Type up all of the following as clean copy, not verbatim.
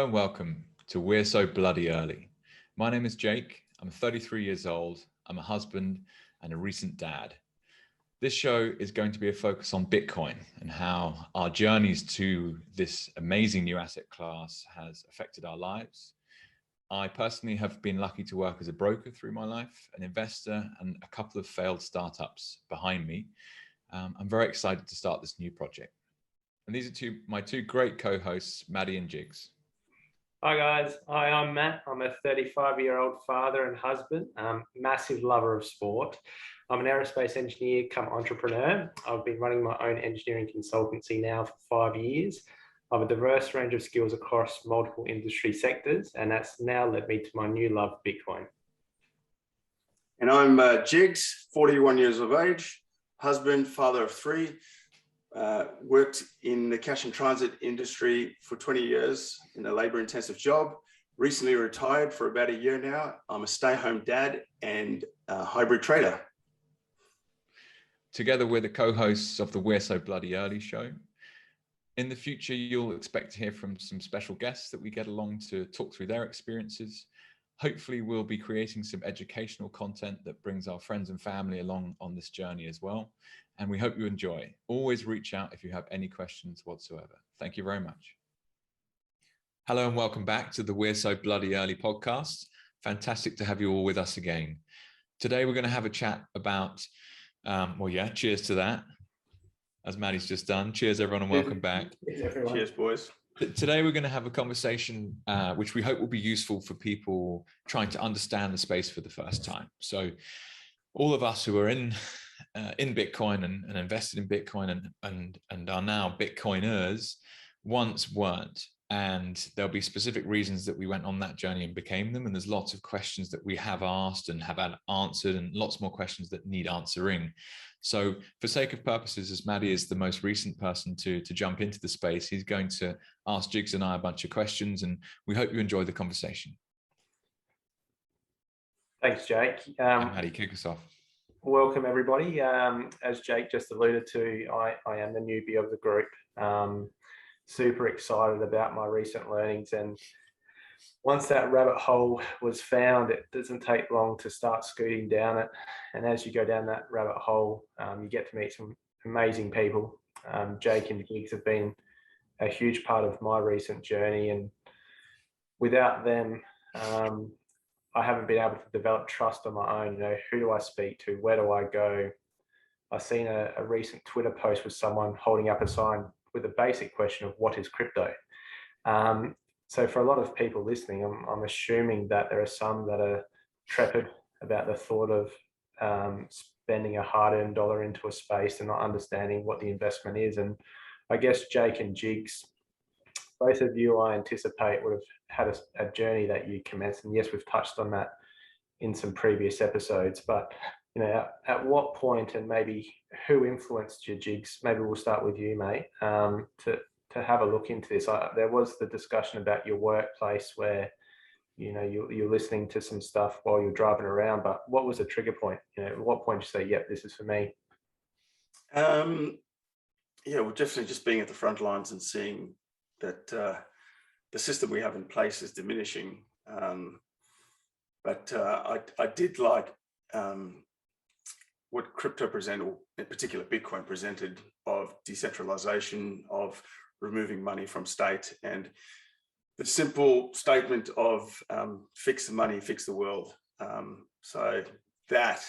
Hello and welcome to We're So Bloody Early. My name is Jake. I'm 33 years old. I'm a husband and a recent dad. This show is going to be a focus on Bitcoin and how our journeys to this amazing new asset class has affected our lives. I personally have been lucky to work as a broker through my life, an investor, and a couple of failed startups behind me. I'm very excited to start this new project. And these are my two great co-hosts, Matty and Jigs. Hi guys, I'm Matt. I'm a 35-year-old father and husband, massive lover of sport. I'm an aerospace engineer come entrepreneur. I've been running my own engineering consultancy now for 5 years. I have a diverse range of skills across multiple industry sectors, and that's now led me to my new love, Bitcoin. And I'm Jigs, 41 years of age, husband, father of three. Worked in the cash and transit industry for 20 years in a labor-intensive job. Recently retired for about a year now. I'm a stay-home dad and a hybrid trader. Together we're the co-hosts of the We're So Bloody Early show. In the future, you'll expect to hear from some special guests that we get along to talk through their experiences. Hopefully we'll be creating some educational content that brings our friends and family along on this journey as well. And we hope you enjoy. Always reach out if you have any questions whatsoever. Thank you very much. Hello and welcome back to the We're So Bloody Early podcast. Fantastic to have you all with us again. Today we're going to have a chat about, cheers to that, as Matty's just done. Cheers everyone and welcome back. Cheers boys. Today we're going to have a conversation which we hope will be useful for people trying to understand the space for the first time. So all of us who are in Bitcoin and invested in Bitcoin and are now Bitcoiners once weren't, and there'll be specific reasons that we went on that journey and became them, and there's lots of questions that we have asked and have had answered, and lots more questions that need answering. So for sake of purposes, as Matty is the most recent person to jump into the space, he's going to ask Jigs and I a bunch of questions, and we hope you enjoy the conversation. Thanks, Jake. Matty, kick us off. Welcome, everybody. As Jake just alluded to, I am the newbie of the group. Super excited about my recent learnings. And once that rabbit hole was found, it doesn't take long to start scooting down it. And as you go down that rabbit hole, you get to meet some amazing people. Jake and Jigs have been a huge part of my recent journey. And without them, I haven't been able to develop trust on my own. You know, who do I speak to? Where do I go? I've seen a recent Twitter post with someone holding up a sign with a basic question of what is crypto? So for a lot of people listening, I'm assuming that there are some that are trepid about the thought of spending a hard-earned dollar into a space and not understanding what the investment is. And I guess Jake and Jigs, both of you, I anticipate, would have had a journey that you commenced. And yes, we've touched on that in some previous episodes, but you know, at what point and maybe who influenced your, Jigs? Maybe we'll start with you, mate, to have a look into this. There was the discussion about your workplace where, you know, you're listening to some stuff while you're driving around, but what was the trigger point? You know, at what point did you say, yep, this is for me? Yeah, well, definitely just being at the front lines and seeing that the system we have in place is diminishing. But I did like what crypto presented, or in particular Bitcoin presented, of decentralization, of removing money from state, and the simple statement of fix the money, fix the world. So that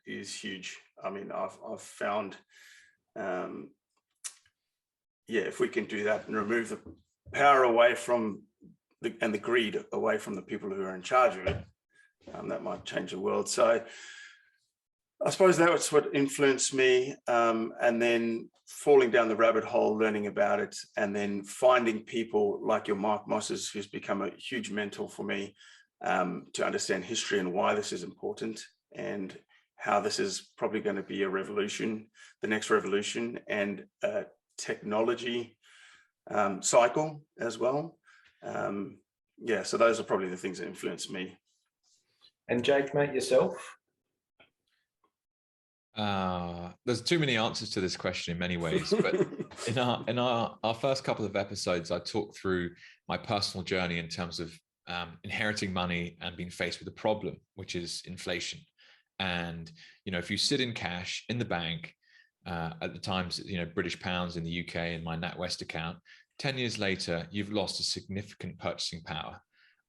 is huge. I mean, I've found, if we can do that and remove the power away from and the greed away from the people who are in charge of it, that might change the world. So I suppose that's what influenced me, and then falling down the rabbit hole, learning about it, and then finding people like your Mark Mosses, who's become a huge mentor for me, to understand history and why this is important, and how this is probably going to be a revolution, the next revolution, and a technology cycle as well. So those are probably the things that influenced me. And Jake, mate, yourself? there's too many answers to this question in many ways, but in our first couple of episodes, I talked through my personal journey in terms of inheriting money and being faced with a problem, which is inflation. And, if you sit in cash in the bank, at the times, British pounds in the UK in my NatWest account, 10 years later, you've lost a significant purchasing power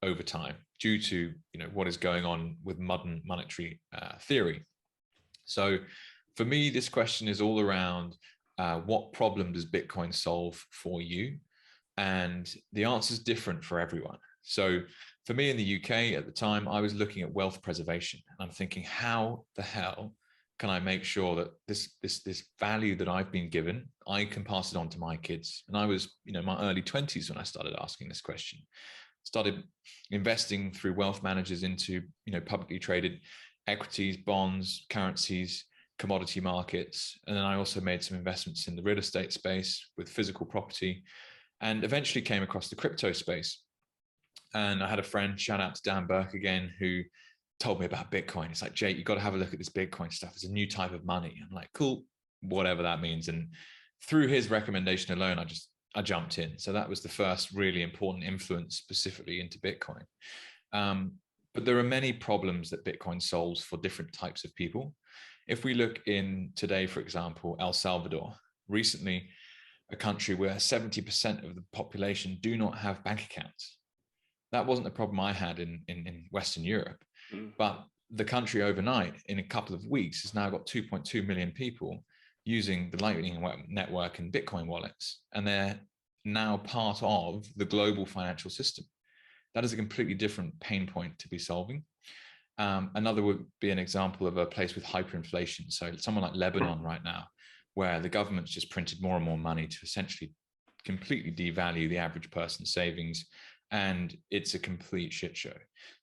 over time due to, what is going on with modern monetary theory. So for me, this question is all around what problem does Bitcoin solve for you? And the answer is different for everyone. So for me in the UK at the time, I was looking at wealth preservation. And I'm thinking, how the hell can I make sure that this value that I've been given, I can pass it on to my kids? And I was, my early 20s when I started asking this question. Started investing through wealth managers into, publicly traded equities, bonds, currencies, commodity markets. And then I also made some investments in the real estate space with physical property, and eventually came across the crypto space. And I had a friend, shout out to Dan Burke again, who told me about Bitcoin. It's like, Jake, you got to have a look at this Bitcoin stuff. It's a new type of money. I'm like, cool, whatever that means. And through his recommendation alone, I jumped in. So that was the first really important influence specifically into Bitcoin. But there are many problems that Bitcoin solves for different types of people. If we look in today, for example, El Salvador, recently a country where 70% of the population do not have bank accounts. That wasn't a problem I had in Western Europe, but the country overnight, in a couple of weeks, has now got 2.2 million people using the Lightning Network and Bitcoin wallets, and they're now part of the global financial system. That is a completely different pain point to be solving. Another would be an example of a place with hyperinflation. So someone like Lebanon right now, where the government's just printed more and more money to essentially completely devalue the average person's savings, and it's a complete shit show.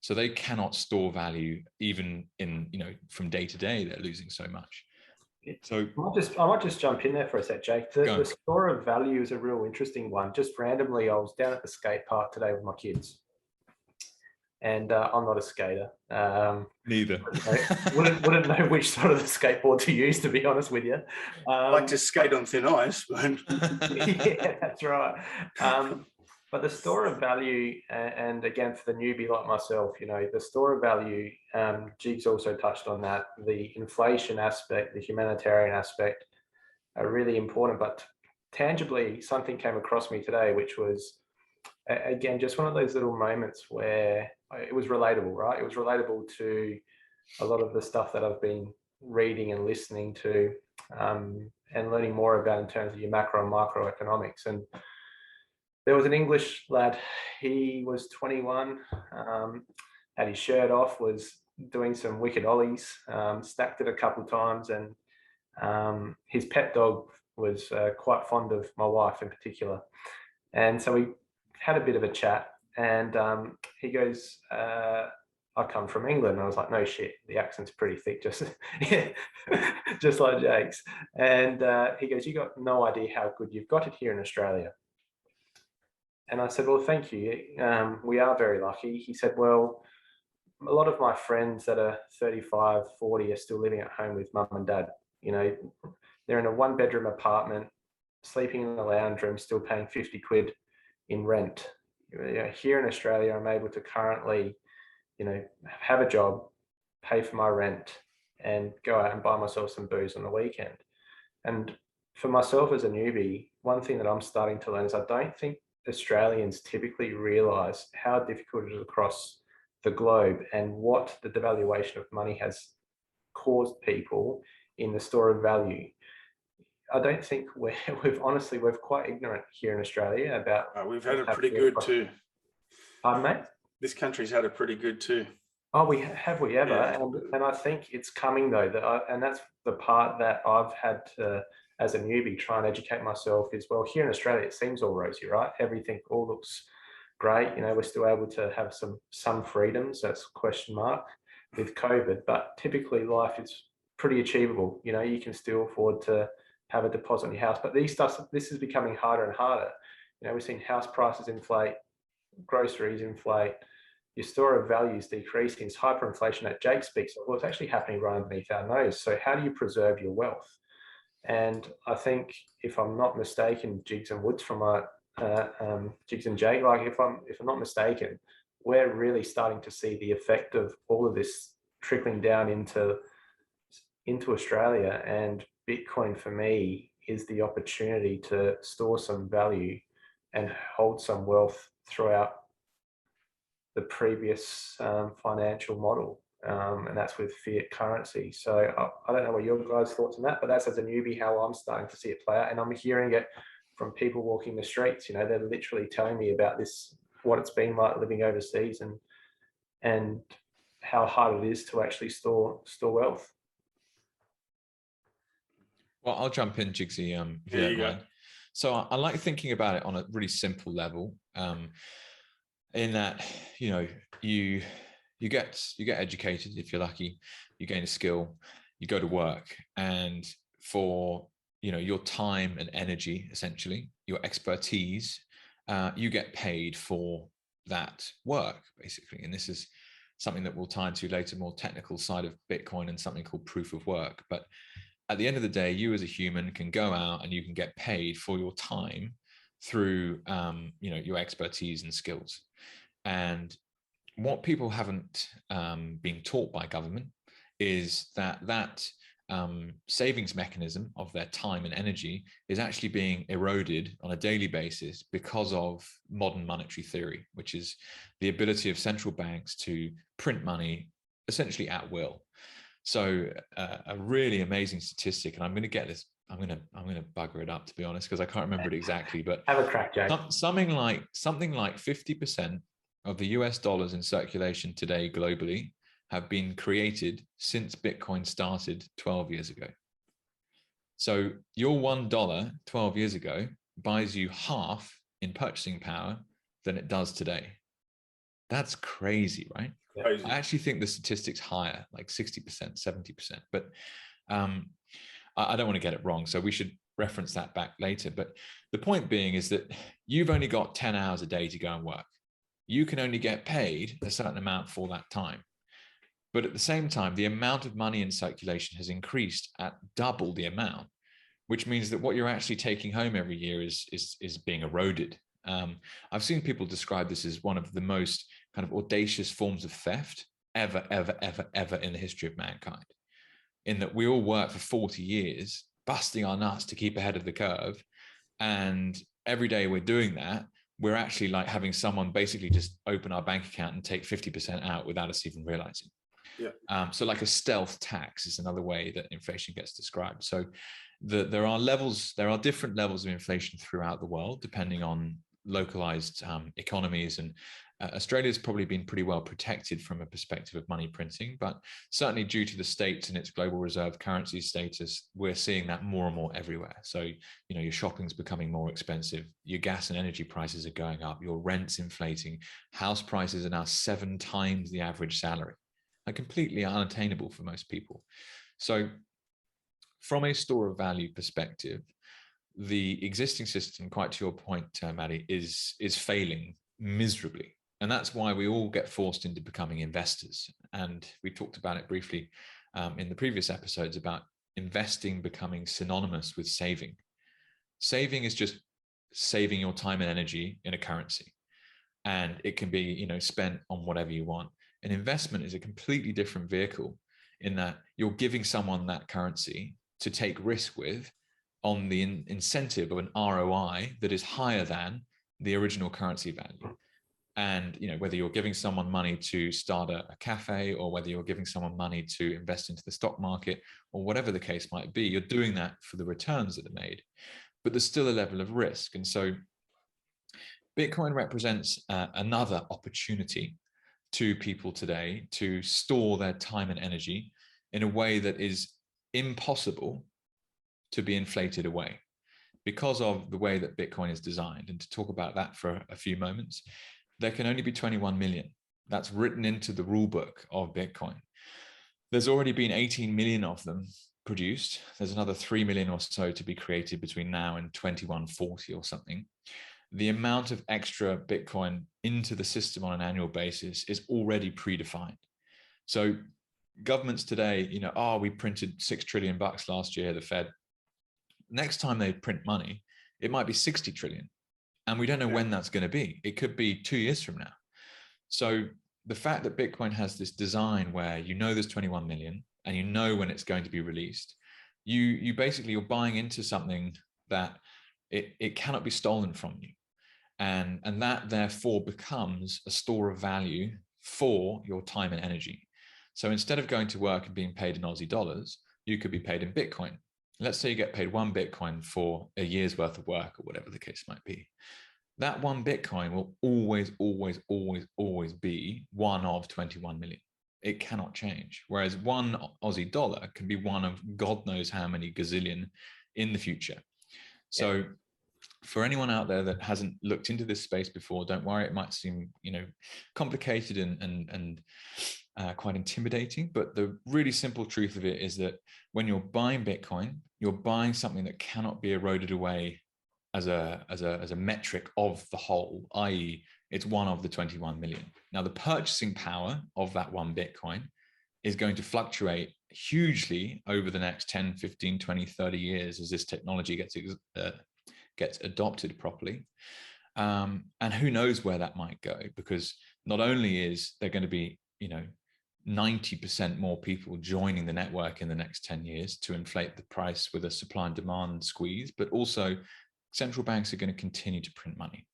So they cannot store value even in, from day to day, they're losing so much. So I might just jump in there for a sec, Jake. The store of value is a real interesting one. Just randomly, I was down at the skate park today with my kids. And I'm not a skater. Neither. wouldn't know which side of the skateboard to use, to be honest with you. I like to skate on thin ice. Yeah, that's right. But the store of value, and again, for the newbie like myself, the store of value, Jigs also touched on that. The inflation aspect, the humanitarian aspect are really important. But tangibly, something came across me today, which was, again, just one of those little moments where it was relatable, right? It was relatable to a lot of the stuff that I've been reading and listening to, and learning more about in terms of your macro and microeconomics. And there was an English lad, he was 21, had his shirt off, was doing some wicked ollies, stacked it a couple of times, and his pet dog was quite fond of my wife in particular. And so we had a bit of a chat, and he goes, I come from England. And I was like, no shit, the accent's pretty thick, just just like Jake's. And he goes, you got no idea how good you've got it here in Australia. And I said, well, thank you. We are very lucky. He said, well, a lot of my friends that are 35, 40 are still living at home with mum and dad. They're in a 1-bedroom apartment, sleeping in the lounge room, still paying 50 quid in rent. Here in Australia, I'm able to currently, have a job, pay for my rent, and go out and buy myself some booze on the weekend. And for myself as a newbie, one thing that I'm starting to learn is I don't think Australians typically realise how difficult it is across the globe and what the devaluation of money has caused people in the store of value. I don't think we're quite ignorant here in Australia about. We've had it pretty good too. Pardon, mate? This country's had it pretty good too. Oh, we ever? Yeah. And I think it's coming though. And that's the part that I've had to, as a newbie, try and educate myself is, well, here in Australia it seems all rosy, right? Everything all looks great. We're still able to have some freedoms. That's a question mark with COVID, but typically life is pretty achievable. You can still afford to have a deposit on your house, but this is becoming harder and harder. We've seen house prices inflate, groceries inflate, your store of value is decreasing. It's hyperinflation that Jake speaks of. Well, it's actually happening right underneath our nose. So how do you preserve your wealth? And I think, if I'm not mistaken, Jigs and Woods from Jigs and Jake, like if I'm not mistaken, we're really starting to see the effect of all of this trickling down into Australia. And Bitcoin for me is the opportunity to store some value and hold some wealth throughout the previous financial model. And that's with fiat currency. So I don't know what your guys' thoughts on that, but that's, as a newbie, how I'm starting to see it play out. And I'm hearing it from people walking the streets. You know, they're literally telling me about this, what it's been like living overseas, and how hard it is to actually store wealth. Well, I'll jump in, Jigsy, if you There don't you go. mind. So I like thinking about it on a really simple level, in that, you know, you get educated if you're lucky, you gain a skill, you go to work, and for, you know, your time and energy, essentially your expertise, you get paid for that work, basically. And this is something that we'll tie into later, more technical side of Bitcoin, and something called proof of work. But at the end of the day, you as a human can go out and you can get paid for your time through, you know, your expertise and skills. And what people haven't been taught by government is that savings mechanism of their time and energy is actually being eroded on a daily basis because of modern monetary theory, which is the ability of central banks to print money essentially at will. So a really amazing statistic, and I'm going to get this. I'm going to bugger it up, to be honest, because I can't remember it exactly. But Have a crack, Jake. something like 50% of the US dollars in circulation today globally have been created since Bitcoin started 12 years ago. So your $1 12 years ago buys you half in purchasing power than it does today. That's crazy, right? Crazy. I actually think the statistic's higher, like 60%, 70%. But I don't want to get it wrong, so we should reference that back later. But the point being is that you've only got 10 hours a day to go and work. You can only get paid a certain amount for that time. But at the same time, the amount of money in circulation has increased at double the amount, which means that what you're actually taking home every year is being eroded. I've seen people describe this as one of the most kind of audacious forms of theft ever in the history of mankind, in that we all work for 40 years, busting our nuts to keep ahead of the curve. And every day we're doing that, we're actually like having someone basically just open our bank account and take 50% out without us even realizing. Yeah. So like a stealth tax is another way that inflation gets described. So there are different levels of inflation throughout the world, depending on localized economies. And Australia's probably been pretty well protected from a perspective of money printing, but certainly due to the states and its global reserve currency status, we're seeing that more and more everywhere. So, you know, your shopping's becoming more expensive, your gas and energy prices are going up, your rent's inflating, house prices are now 7 times the average salary, like completely unattainable for most people. So from a store of value perspective, the existing system, quite to your point, Matty, is failing miserably. And that's why we all get forced into becoming investors. And we talked about it briefly in the previous episodes about investing becoming synonymous with saving. Saving is just saving your time and energy in a currency. And it can be, you know, spent on whatever you want. An investment is a completely different vehicle, in that you're giving someone that currency to take risk with on the incentive of an ROI that is higher than the original currency value. And, you know, whether you're giving someone money to start a cafe, or whether you're giving someone money to invest into the stock market, or whatever the case might be, you're doing that for the returns that are made. But there's still a level of risk. And so Bitcoin represents another opportunity to people today to store their time and energy in a way that is impossible to be inflated away because of the way that Bitcoin is designed. And to talk about that for a few moments, there can only be 21 million. That's written into the rule book of Bitcoin. There's already been 18 million of them produced. There's another 3 million or so to be created between now and 2140 or something. The amount of extra Bitcoin into the system on an annual basis is already predefined. So governments today, you know, we printed $6 trillion last year, the Fed. next time they print money, it might be 60 trillion. And we don't know when that's going to be. It could be 2 years from now. So the fact that Bitcoin has this design where you know there's 21 million and you know when it's going to be released, you basically, you're buying into something that it cannot be stolen from you. And that therefore becomes a store of value for your time and energy. So instead of going to work and being paid in Aussie dollars, you could be paid in Bitcoin. Let's say you get paid 1 Bitcoin for a year's worth of work or whatever the case might be. That 1 Bitcoin will always, always, always, always be one of 21 million. It cannot change. Whereas 1 Aussie dollar can be one of God knows how many gazillion in the future. So for anyone out there that hasn't looked into this space before, don't worry. It might seem, complicated and quite intimidating, but the really simple truth of it is that when you're buying Bitcoin, you're buying something that cannot be eroded away as a metric of the whole, i.e. it's one of the 21 million. Now, the purchasing power of that 1 Bitcoin is going to fluctuate hugely over the next 10, 15, 20, 30 years as this technology gets adopted properly. And who knows where that might go, because not only is there going to be, 90% more people joining the network in the next 10 years to inflate the price with a supply and demand squeeze, but also central banks are going to continue to print money.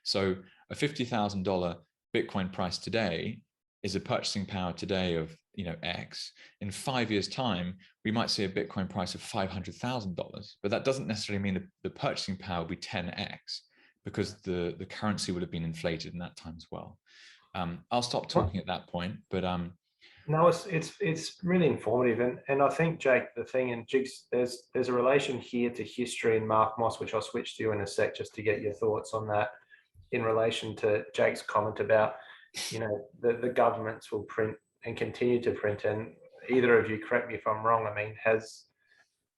So a $50,000 Bitcoin price today is a purchasing power today of, X. In 5 years' time, we might see a Bitcoin price of $500,000, but that doesn't necessarily mean that the purchasing power will be 10X, because the currency would have been inflated in that time as well. I'll stop talking at that point, but no, it's really informative, and I think, Jake, the thing in Jigs, there's a relation here to history and Mark Moss, which I'll switch to you in a sec just to get your thoughts on that, in relation to Jake's comment about, the governments will print and continue to print. And either of you, correct me if I'm wrong, has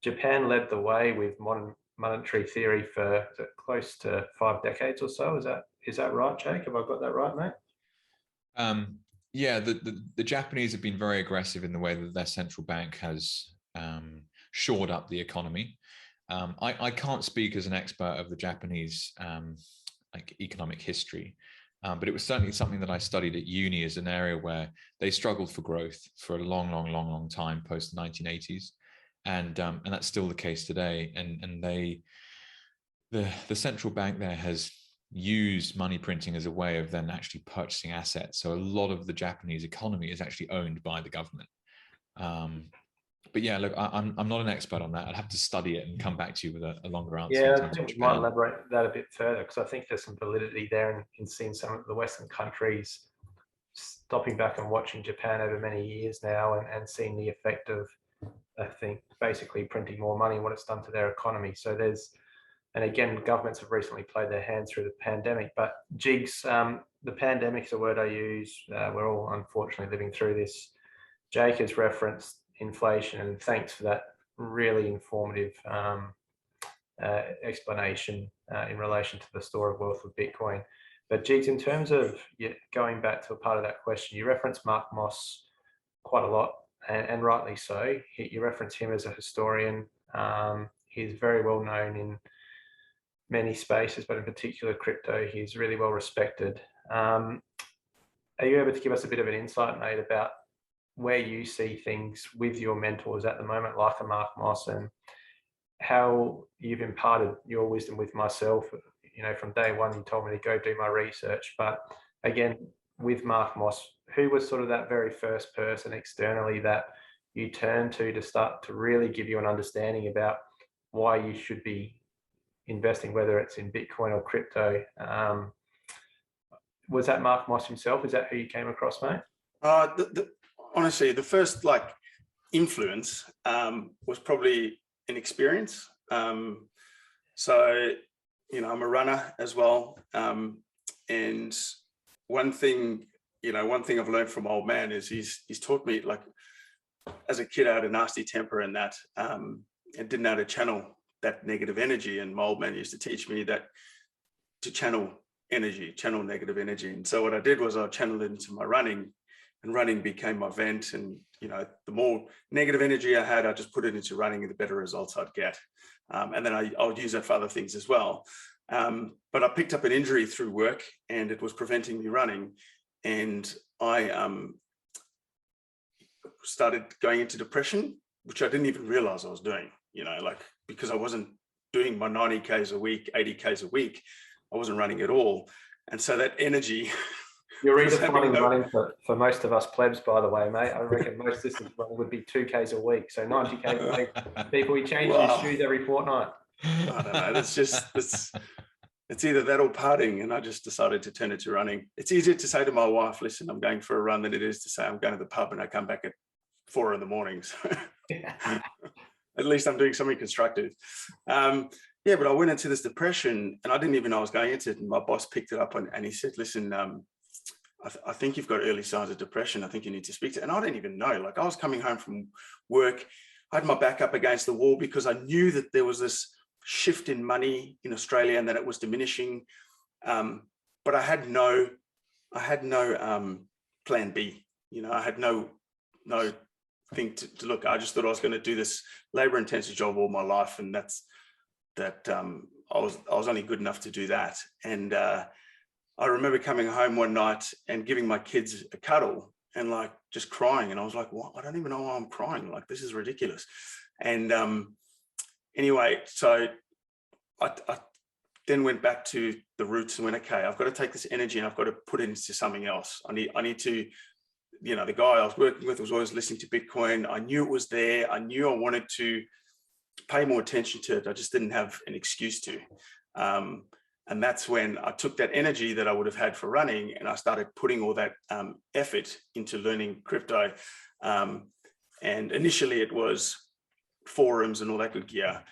Japan led the way with modern monetary theory for close to 5 decades or so? Is that right, Jake? Have I got that right, mate? Yeah, the Japanese have been very aggressive in the way that their central bank has shored up the economy. I can't speak as an expert of the Japanese economic history, but it was certainly something that I studied at uni as an area where they struggled for growth for a long time post the 1980s, and that's still the case today. And the central bank there has used money printing as a way of then actually purchasing assets. So a lot of the Japanese economy is actually owned by the government. But yeah, look, I'm not an expert on that. I'd have to study it and come back to you with a longer answer. Yeah, I think we might elaborate that a bit further, because I think there's some validity there in seeing some of the Western countries stopping back and watching Japan over many years now, and seeing the effect of, I think, basically printing more money and what it's done to their economy. So and again, governments have recently played their hand through the pandemic. But Jigs, the pandemic is a word I use. We're all unfortunately living through this. Jake has referenced inflation, and thanks for that really informative explanation in relation to the store of wealth of Bitcoin. But Jigs, in terms of going back to a part of that question, you referenced Mark Moss quite a lot, and rightly so. You reference him as a historian. He's very well known in many spaces, but in particular crypto. He's really well respected. Are you able to give us a bit of an insight, mate, about where you see things with your mentors at the moment, like a Mark Moss, and how you've imparted your wisdom with myself? From day one, you told me to go do my research. But again, with Mark Moss, who was sort of that very first person externally that you turned to start to really give you an understanding about why you should be investing, whether it's in Bitcoin or crypto? Was that Mark Moss himself? Is that who you came across, mate? Honestly, the first influence was probably an experience. So, I'm a runner as well. And one thing I've learned from old man is he's taught me, as a kid, I had a nasty temper, and that and didn't know how to channel that negative energy. And my old man used to teach me that to channel negative energy. And so what I did was I channeled it into my running, and running became my vent. And, you know, the more negative energy I had, I just put it into running, and the better results I'd get. And then I would use that for other things as well. But I picked up an injury through work, and it was preventing me running. And I started going into depression, which I didn't even realize I was doing, you know, like, because I wasn't doing my 90 Ks a week, 80 Ks a week. I wasn't running at all. And so that energy. You're redefining running for most of us plebs, by the way, mate. I reckon most distance running would be 2 Ks a week. So 90 Ks a week. People, you change your shoes every fortnight. I don't know. It's either that or partying. And I just decided to turn it to running. It's easier to say to my wife, listen, I'm going for a run, than it is to say I'm going to the pub and I come back at 4 in the morning. So at least I'm doing something constructive. Yeah, but I went into this depression, and I didn't even know I was going into it. And my boss picked it up and he said, listen, I think you've got early signs of depression. I think you need to speak to. And I didn't even know. Like, I was coming home from work. I had my back up against the wall because I knew that there was this shift in money in Australia and that it was diminishing. But I had no plan B. You know, I had no thing to look. I just thought I was going to do this labor-intensive job all my life, and I was only good enough to do that. And I remember coming home one night and giving my kids a cuddle and like just crying. And I was like, what? I don't even know why I'm crying. Like, this is ridiculous. And anyway, so I then went back to the roots and went, okay, I've got to take this energy and I've got to put it into something else. I need to, you know, the guy I was working with was always listening to Bitcoin. I knew it was there. I knew I wanted to pay more attention to it. I just didn't have an excuse to. And that's when I took that energy that I would have had for running, and I started putting all that effort into learning crypto. And initially it was forums and all that good gear.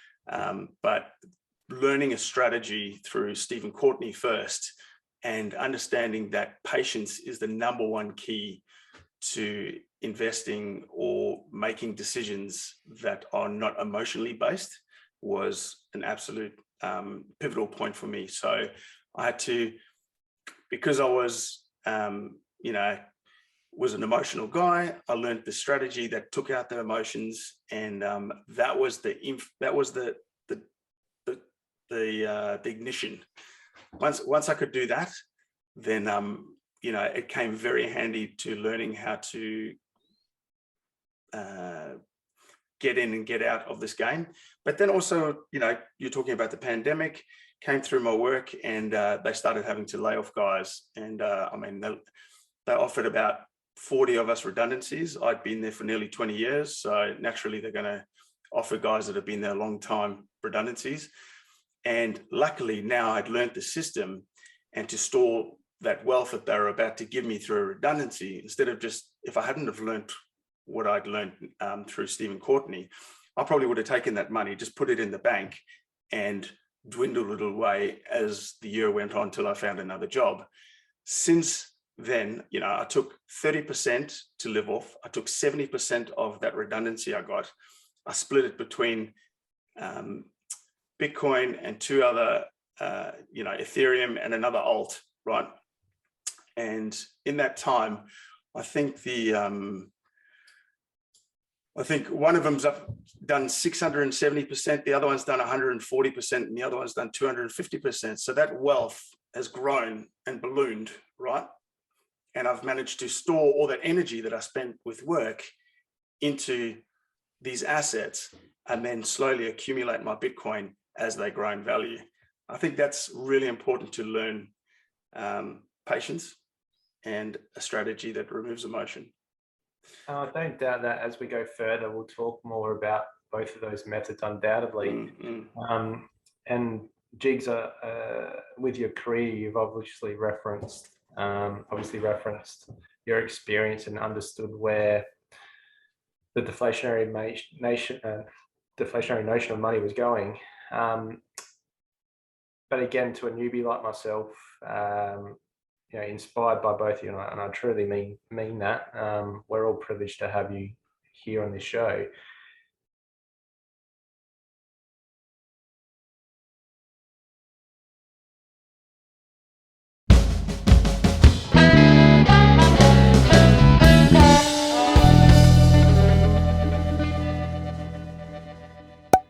But learning a strategy through Stephen Courtney first, and understanding that patience is the #1 key to investing or making decisions that are not emotionally based, was an absolute pivotal point for me. So I had to, because I was, you know, was an emotional guy, I learned the strategy that took out the emotions, and that was the ignition. Once I could do that, then you know, it came very handy to learning how to get in and get out of this game. But then also, you know, you're talking about the pandemic came through my work, and they started having to lay off guys. And I mean, they offered about 40 of us redundancies. I'd been there for nearly 20 years. So naturally, they're going to offer guys that have been there a long time redundancies. And luckily now I'd learned the system, and to store that wealth that they were about to give me through a redundancy, instead of just, if I hadn't have learned what I'd learned through Stephen Courtney, I probably would have taken that money, just put it in the bank and dwindled it away as the year went on till I found another job. Since then, you know, I took 30% to live off. I took 70% of that redundancy I got. I split it between Bitcoin and 2 other, you know, Ethereum and another alt, right? And in that time, I think one of them's done 670%, the other one's done 140%, and the other one's done 250%. So that wealth has grown and ballooned, right? And I've managed to store all that energy that I spent with work into these assets, and then slowly accumulate my Bitcoin as they grow in value. I think that's really important to learn, patience and a strategy that removes emotion. I don't doubt that as we go further, we'll talk more about both of those methods, undoubtedly. And Jigs, with your career, you've obviously referenced your experience and understood where the deflationary notion of money was going. But again, to a newbie like myself, you know, inspired by both of you, and I truly mean that. We're all privileged to have you here on this show.